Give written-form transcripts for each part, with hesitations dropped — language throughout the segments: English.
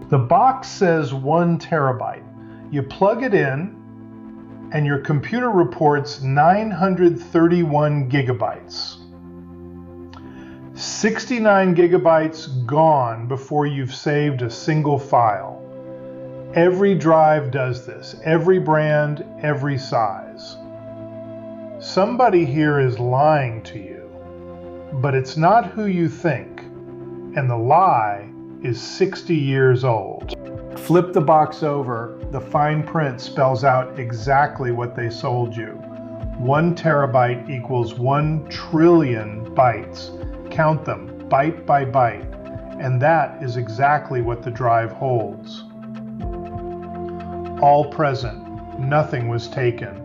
The box says 1 terabyte. You plug it in, and your computer reports 931 gigabytes. 69 gigabytes gone before you've saved a single file. Every drive does this, every brand, every size. Somebody here is lying to you, but it's not who you think, and the lie is 60 years old. Flip the box over, the fine print spells out exactly what they sold you. 1 terabyte equals 1 trillion bytes. Count them, byte by byte, and that is exactly what the drive holds. All present, nothing was taken,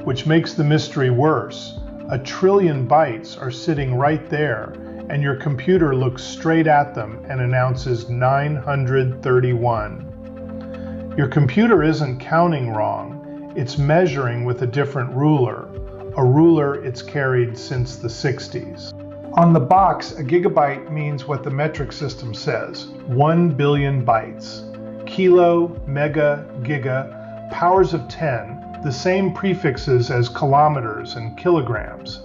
which makes the mystery worse. 1 trillion bytes are sitting right there, and your computer looks straight at them and announces 931. Your computer isn't counting wrong, it's measuring with a different ruler, a ruler it's carried since the 60s. On the box, a gigabyte means what the metric system says, 1 billion bytes. Kilo, mega, giga, powers of 10, the same prefixes as kilometers and kilograms.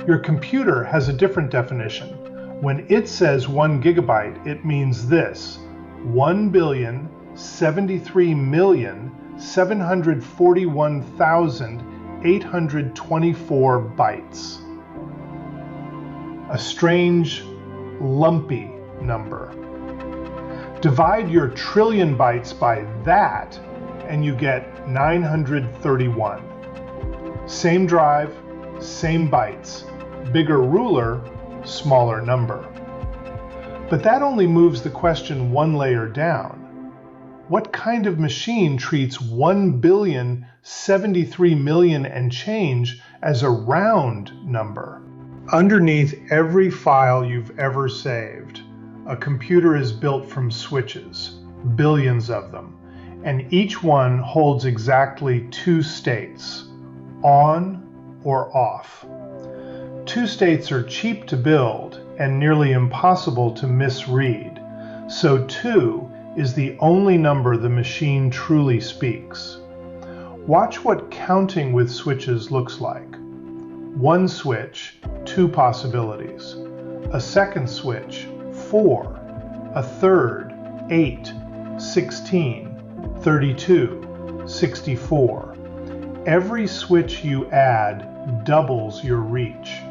Your computer has a different definition. When it says 1 gigabyte, it means this, 1,073,741,824 bytes. A strange, lumpy number. Divide your trillion bytes by that, and you get 931. Same drive, same bytes, bigger ruler, smaller number. But that only moves the question one layer down. What kind of machine treats 1,073,000,000 and change as a round number? Underneath every file you've ever saved, a computer is built from switches, billions of them, and each one holds exactly 2 states, on or off. 2 states are cheap to build and nearly impossible to misread, so 2 is the only number the machine truly speaks. Watch what counting with switches looks like. 1 switch, 2 possibilities. A second switch, 4. A third, 8, 16, 32, 64. Every switch you add doubles your reach.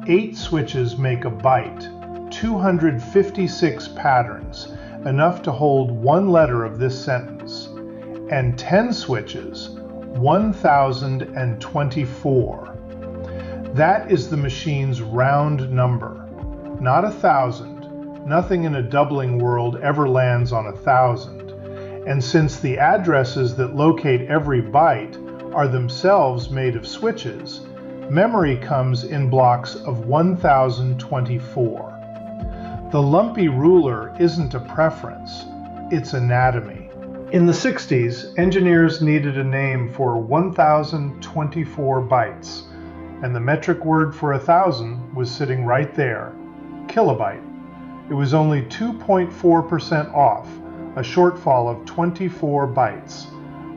8 switches make a byte, 256 patterns, enough to hold 1 letter of this sentence. And 10 switches, 1,024. That is the machine's round number, not 1,000. Nothing in a doubling world ever lands on 1,000. And since the addresses that locate every byte are themselves made of switches, memory comes in blocks of 1,024. The lumpy ruler isn't a preference, it's anatomy. In the 60s, engineers needed a name for 1,024 bytes, and the metric word for 1,000 was sitting right there, kilobyte. It was only 2.4% off, a shortfall of 24 bytes.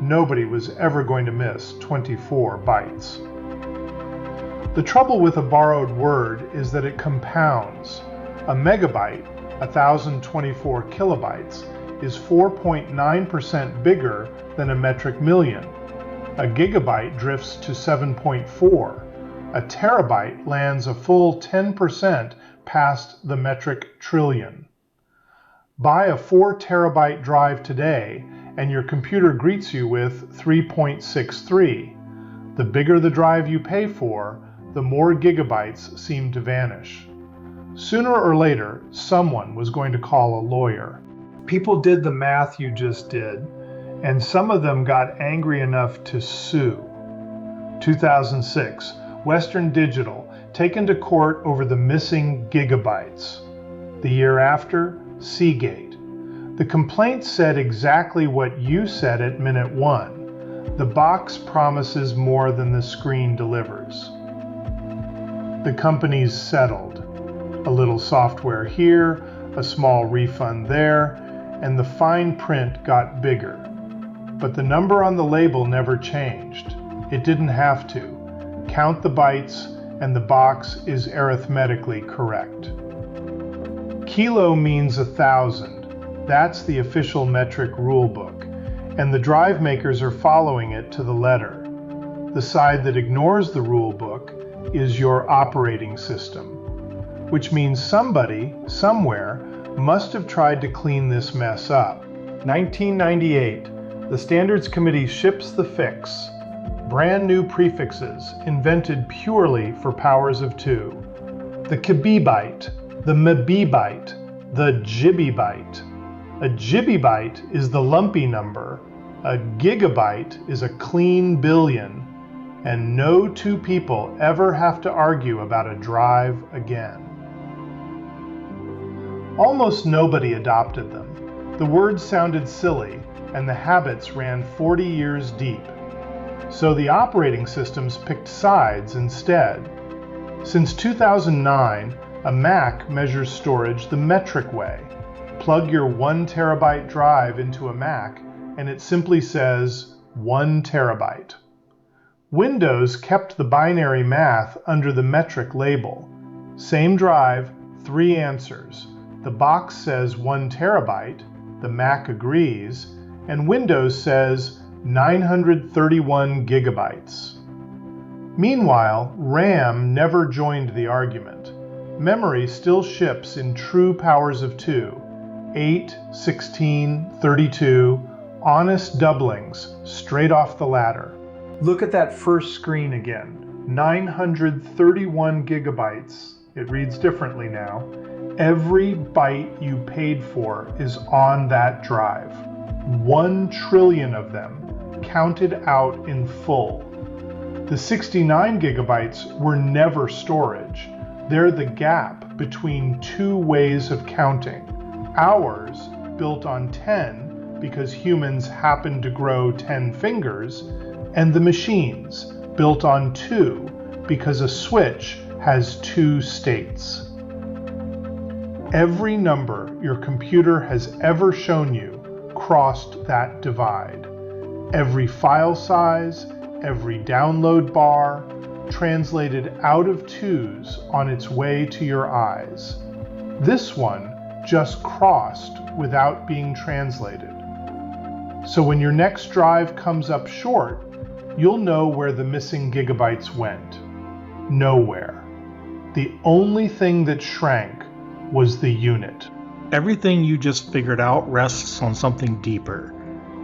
Nobody was ever going to miss 24 bytes. The trouble with a borrowed word is that it compounds. A megabyte, 1,024 kilobytes, is 4.9% bigger than a metric million. A gigabyte drifts to 7.4. A terabyte lands a full 10% past the metric trillion. Buy a 4 terabyte drive today, and your computer greets you with 3.63. The bigger the drive you pay for, the more gigabytes seem to vanish. Sooner or later, someone was going to call a lawyer. People did the math you just did, and some of them got angry enough to sue. 2006, Western Digital taken to court over the missing gigabytes. The year after, Seagate. The complaint said exactly what you said at minute 1. The box promises more than the screen delivers. The companies settled. A little software here, a small refund there, and the fine print got bigger. But the number on the label never changed. It didn't have to. Count the bytes, and the box is arithmetically correct. Kilo means 1,000. That's the official metric rule book, and the drive makers are following it to the letter. The side that ignores the rule book is your operating system, which means somebody, somewhere, must have tried to clean this mess up. 1998, the Standards Committee ships the fix. Brand new prefixes, invented purely for powers of 2. The kibibyte, the mebibyte, the gigabyte. A gigabyte is the lumpy number, a gigabyte is a clean billion, and no two people ever have to argue about a drive again. Almost nobody adopted them. The words sounded silly, and the habits ran 40 years deep. So the operating systems picked sides instead. Since 2009, a Mac measures storage the metric way. Plug your 1 terabyte drive into a Mac, and it simply says 1 terabyte. Windows kept the binary math under the metric label. Same drive, 3 answers. The box says 1 terabyte, the Mac agrees, and Windows says 931 gigabytes. Meanwhile, RAM never joined the argument. Memory still ships in true powers of 2, 8, 16, 32, honest doublings, straight off the ladder. Look at that first screen again. 931 gigabytes. It reads differently now. Every byte you paid for is on that drive. 1 trillion of them, counted out in full. The 69 gigabytes were never storage. They're the gap between 2 ways of counting. Ours, built on 10 because humans happen to grow 10 fingers, and the machines, built on 2 because a switch has 2 states. Every number your computer has ever shown you crossed that divide. Every file size, every download bar, translated out of 2s on its way to your eyes. This one just crossed without being translated. So when your next drive comes up short, you'll know where the missing gigabytes went. Nowhere. The only thing that shrank was the unit. Everything you just figured out rests on something deeper,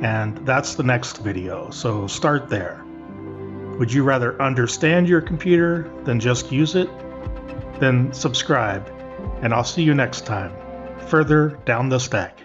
and that's the next video, so start there. Would you rather understand your computer than just use it? Then subscribe, and I'll see you next time, further down the stack.